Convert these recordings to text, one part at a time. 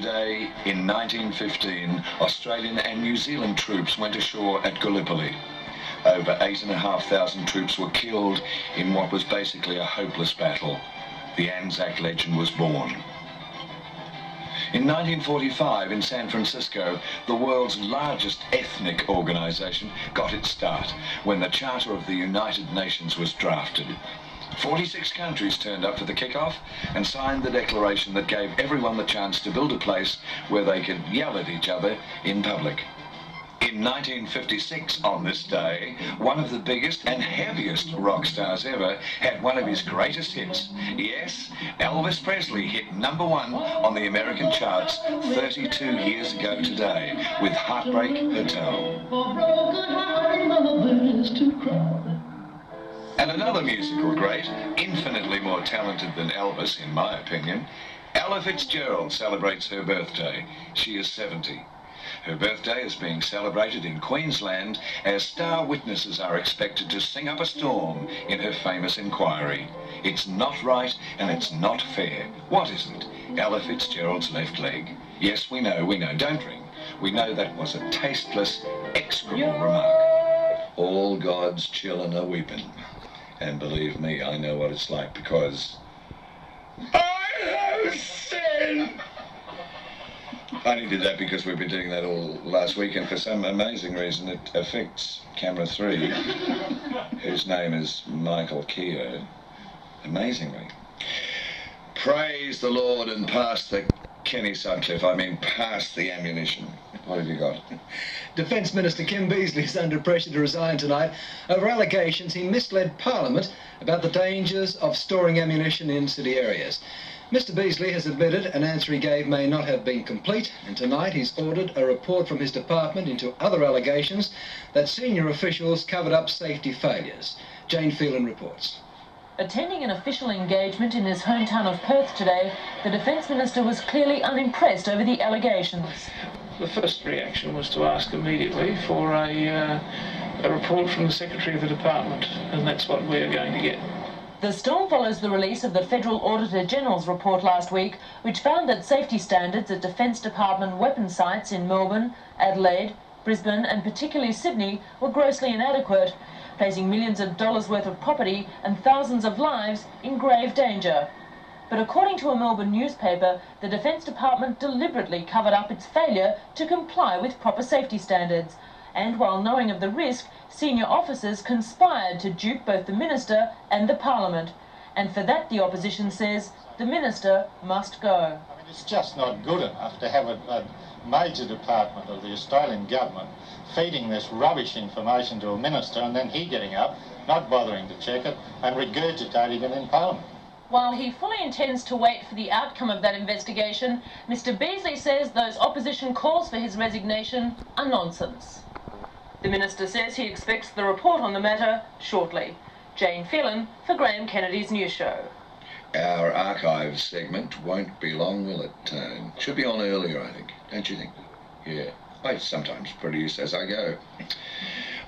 day in 1915, Australian and New Zealand troops went ashore at Gallipoli. Over 8,500 troops were killed in what was basically a hopeless battle. The Anzac legend was born. In 1945, in San Francisco, the world's largest ethnic organization got its start when the Charter of the United Nations was drafted. 46 countries turned up for the kickoff and signed the declaration that gave everyone the chance to build a place where they could yell at each other in public. In 1956, on this day, one of the biggest and heaviest rock stars ever had one of his greatest hits. Yes, Elvis Presley hit #1 on the American charts 32 years ago today with Heartbreak Hotel. And another musical great, infinitely more talented than Elvis, in my opinion, Ella Fitzgerald celebrates her birthday. She is 70. Her birthday is being celebrated in Queensland as star witnesses are expected to sing up a storm in her famous inquiry. It's not right and it's not fair. What isn't? Ella Fitzgerald's left leg. Yes, we know, don't drink. We know that was a tasteless, execrable remark. All God's children are weeping. And believe me, I know what it's like because I have sinned. I only did that because we've been doing that all last week, and for some amazing reason it affects camera 3, whose name is Michael Keogh, amazingly. Praise the Lord and pass the Kenny Sutcliffe, pass the ammunition. What have you got? Defence Minister Kim Beazley is under pressure to resign tonight over allegations he misled Parliament about the dangers of storing ammunition in city areas. Mr Beazley has admitted an answer he gave may not have been complete, and tonight he's ordered a report from his department into other allegations that senior officials covered up safety failures. Jane Phelan reports. Attending an official engagement in his hometown of Perth today, the Defence Minister was clearly unimpressed over the allegations. The first reaction was to ask immediately for a report from the Secretary of the Department, and that's what we're going to get. The storm follows the release of the Federal Auditor General's report last week, which found that safety standards at Defence Department weapon sites in Melbourne, Adelaide, Brisbane and particularly Sydney were grossly inadequate, placing millions of dollars worth of property and thousands of lives in grave danger. But according to a Melbourne newspaper, the Defence Department deliberately covered up its failure to comply with proper safety standards. And while knowing of the risk, senior officers conspired to dupe both the Minister and the Parliament. And for that, the opposition says, the Minister must go. It's just not good enough to have a major department of the Australian government feeding this rubbish information to a minister and then he getting up, not bothering to check it and regurgitating it in Parliament. While he fully intends to wait for the outcome of that investigation, Mr Beazley says those opposition calls for his resignation are nonsense. The Minister says he expects the report on the matter shortly. Jane Phelan for Graham Kennedy's News Show. Our archives segment won't be long, will it? Should be on earlier, I think. Don't you think? Yeah. I sometimes produce as I go.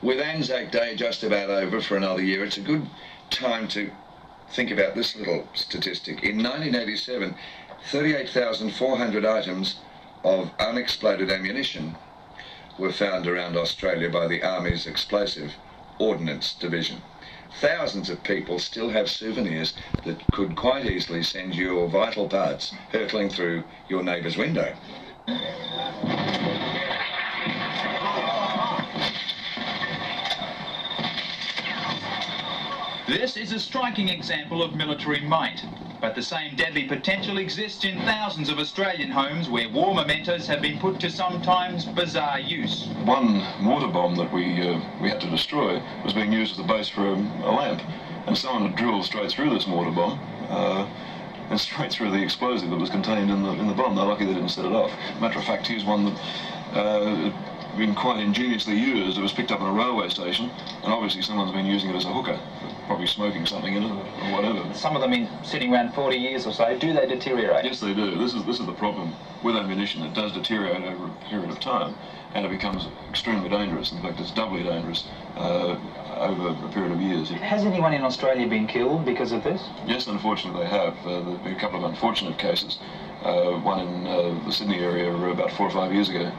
With Anzac Day just about over for another year, it's a good time to think about this little statistic. In 1987, 38,400 items of unexploded ammunition were found around Australia by the Army's Explosive Ordnance Division. Thousands of people still have souvenirs that could quite easily send your vital parts hurtling through your neighbour's window. This is a striking example of military might, but the same deadly potential exists in thousands of Australian homes where war mementos have been put to sometimes bizarre use. One mortar bomb that we had to destroy was being used as a base for a lamp, and someone had drilled straight through this mortar bomb and straight through the explosive that was contained in the bomb. They're lucky they didn't set it off. Matter of fact, here's one that had been quite ingeniously used. It was picked up in a railway station, and obviously someone's been using it as a hooker, probably smoking something in it or whatever. Some of them been sitting around 40 years or so. Do they deteriorate? Yes, they do. This is the problem with ammunition. It does deteriorate over a period of time, and it becomes extremely dangerous. In fact, it's doubly dangerous over a period of years. Has anyone in Australia been killed because of this? Yes, unfortunately they have. There have been a couple of unfortunate cases one in the Sydney area about 4 or 5 years ago.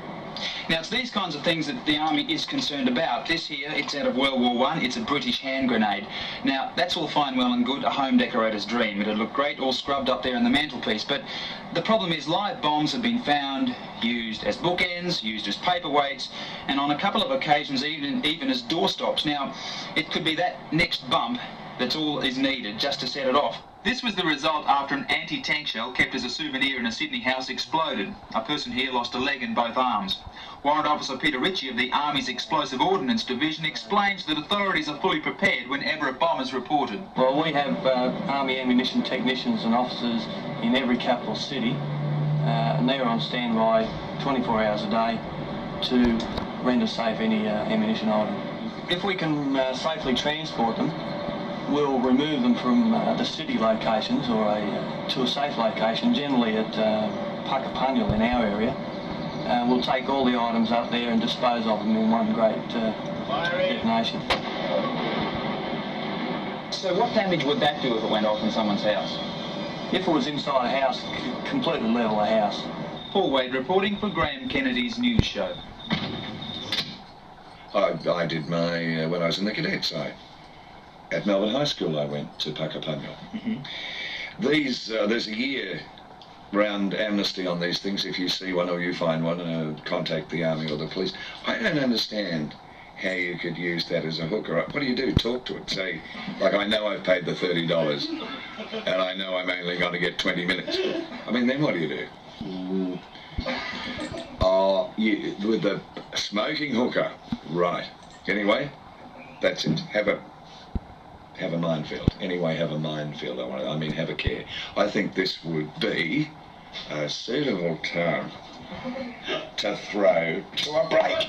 Now, it's these kinds of things that the Army is concerned about. This here, it's out of World War I. It's a British hand grenade. Now, that's all fine, well and good, a home decorator's dream. It'd look great all scrubbed up there on the mantelpiece. But the problem is live bombs have been found used as bookends, used as paperweights, and on a couple of occasions even as doorstops. Now, it could be that next bump that's all is needed just to set it off. This was the result after an anti-tank shell kept as a souvenir in a Sydney house exploded. A person here lost a leg and both arms. Warrant Officer Peter Ritchie of the Army's Explosive Ordnance Division explains that authorities are fully prepared whenever a bomb is reported. Well, we have Army ammunition technicians and officers in every capital city, and they're on standby 24 hours a day to render safe any ammunition item. If we can safely transport them, we'll remove them from the city locations or to a safe location, generally at Puckapunyal in our area. We'll take all the items up there and dispose of them in one great detonation. So what damage would that do if it went off in someone's house? If it was inside a house, completely level the house. Paul Wade reporting for Graham Kennedy's news show. I did my, when I was in the cadets, at Melbourne High School I went to Puckapunyal. There's a year-round amnesty on these things. If you see one or you find one, contact the Army or the police. I don't understand how you could use that as a hooker. What do? Talk to it. Say, like, I know I've paid the $30 and I know I'm only going to get 20 minutes. I mean, then what do? With the smoking hooker, right. Anyway, that's it. Have a minefield. Anyway, have a minefield. I mean, have a care. I think this would be a suitable term to throw to a break.